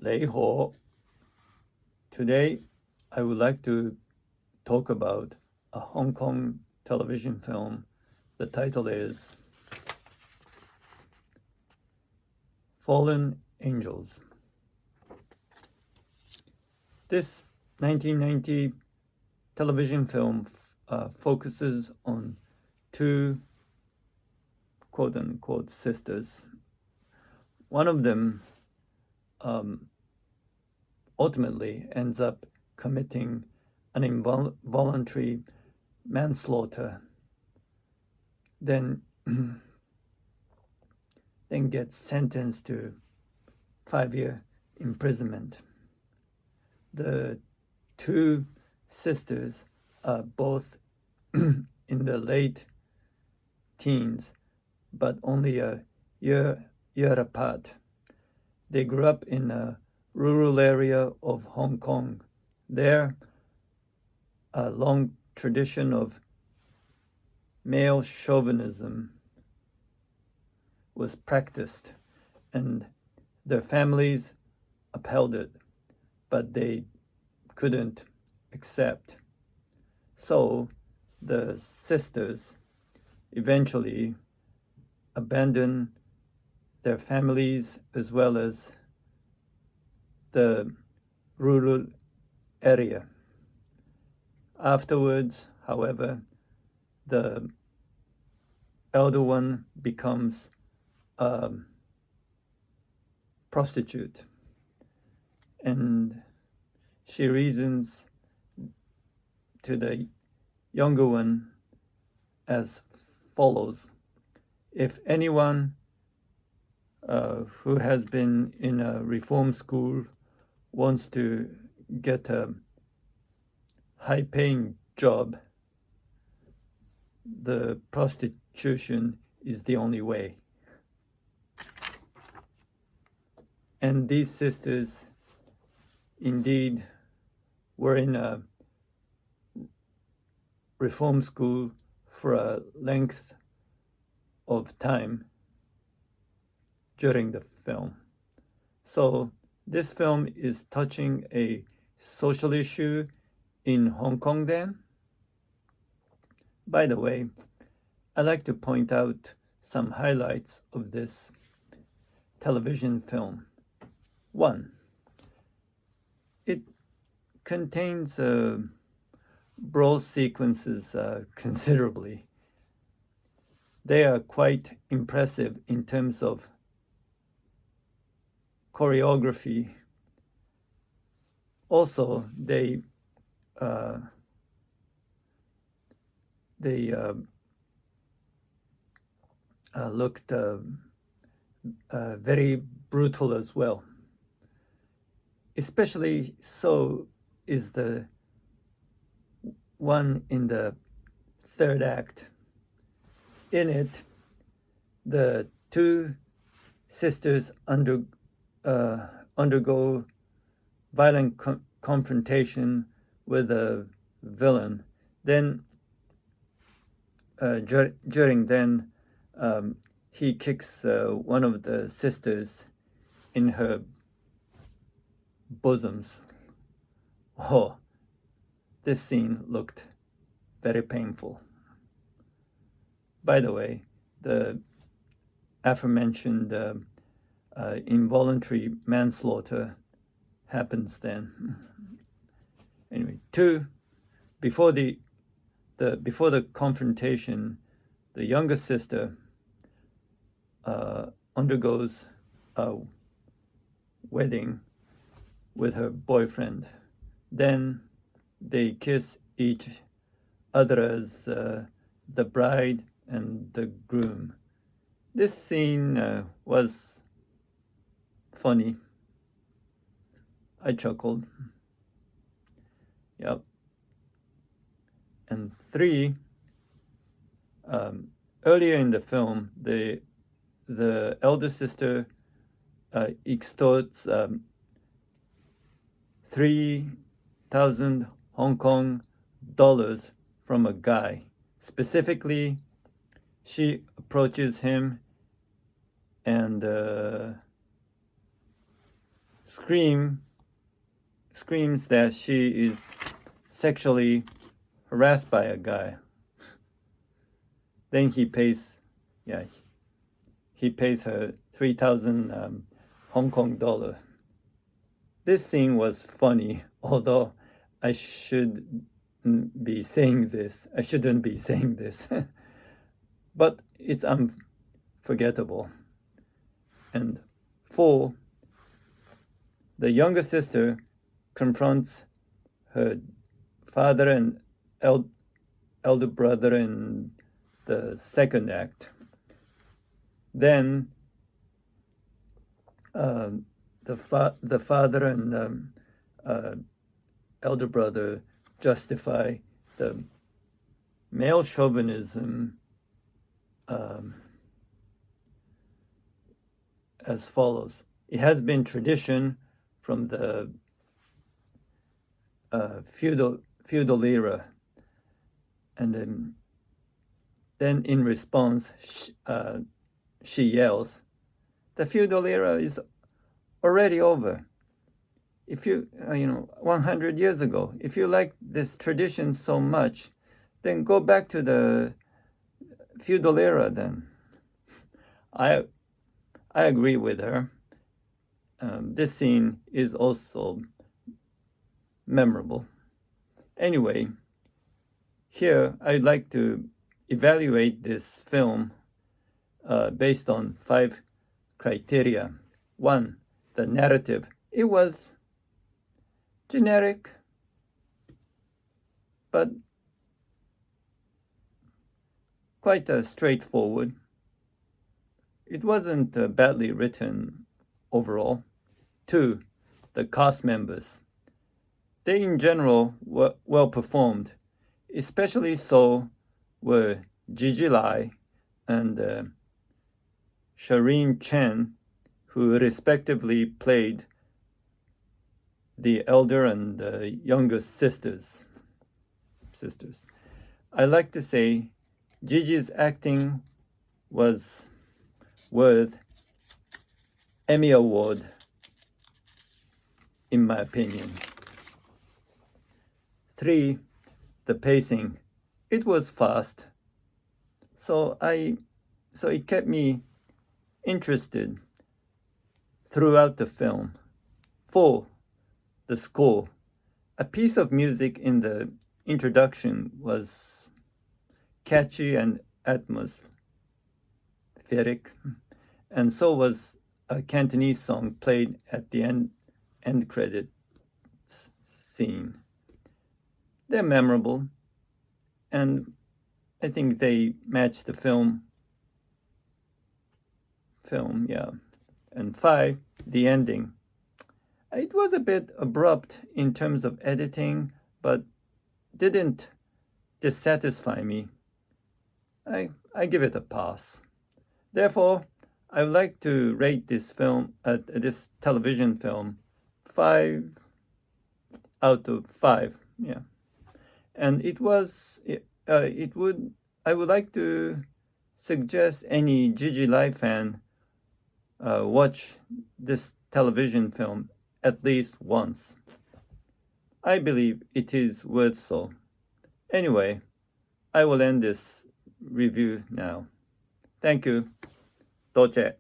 Lei Ho. Today, I would like to talk about a Hong Kong television film. The title is Fallen Angels. This 1990 television film focuses on two quote-unquote sisters. One of them ultimately ends up committing an involuntary manslaughter, then gets sentenced to 5-year imprisonment. The two sisters are both in the late teens, but only a year apart. They grew up in a rural area of Hong Kong. There, a long tradition of male chauvinism was practiced, and their families upheld it, but they couldn't accept. So the sisters eventually abandoned their families as well as the rural area. Afterwards, however, the elder one becomes a prostitute, and she reasons to the younger one as follows: if anyone who has been in a reform school wants to get a high-paying job, the prostitution is the only way. And these sisters indeed were in a reform school for a length of time during the film. So this film is touching a social issue in Hong Kong then. By the way, I'd like to point out some highlights of this television film. 1, it contains brawl sequences considerably. They are quite impressive in terms of choreography. Also, they looked very brutal as well. Especially so is the one in the third act. In it, the two sisters undergo violent confrontation with a villain. Then, he kicks one of the sisters in her bosoms. Oh, this scene looked very painful. By the way, the aforementioned involuntary manslaughter happens then. Anyway, 2, before the confrontation, the younger sister undergoes a wedding with her boyfriend. Then they kiss each other as the bride and the groom. This scene was funny. I chuckled. Yep. And 3, earlier in the film, the elder sister extorts 3,000 Hong Kong dollars from a guy. Specifically, she approaches him and screams that she is sexually harassed by a guy. Then he pays her 3,000 Hong Kong dollar. This scene was funny, although I shouldn't be saying this. But it's unforgettable. And 4, the younger sister confronts her father and elder brother in the second act. Then the father and elder brother justify the male chauvinism as follows. It has been tradition from the feudal era, and then in response she yells, "The feudal era is already over. If you 100 years ago, if you like this tradition so much, then go back to the feudal era then." I agree with her. This scene is also memorable. Anyway, here I'd like to evaluate this film based on 5 criteria. 1, the narrative. It was generic, but quite straightforward. It wasn't badly written overall. 2, the cast members. They in general were well performed. Especially so were Gigi Lai and Shireen Chen, who respectively played the elder and younger sisters. I like to say Gigi's acting was worth Emmy Award, in my opinion. 3, the pacing. It was fast, so it kept me interested throughout the film. 4, the score. A piece of music in the introduction was catchy and atmospheric, and so was a Cantonese song played at the end credits scene. They're memorable, and I think they match the film. And 5, the ending. It was a bit abrupt in terms of editing, but didn't dissatisfy me. I give it a pass. Therefore, I would like to rate this television film 5 out of 5. Yeah. And I would like to suggest any Gigi Lai fan watch this television film at least once. I believe it is worth so. Anyway, I will end this review now. Thank you. 多謝。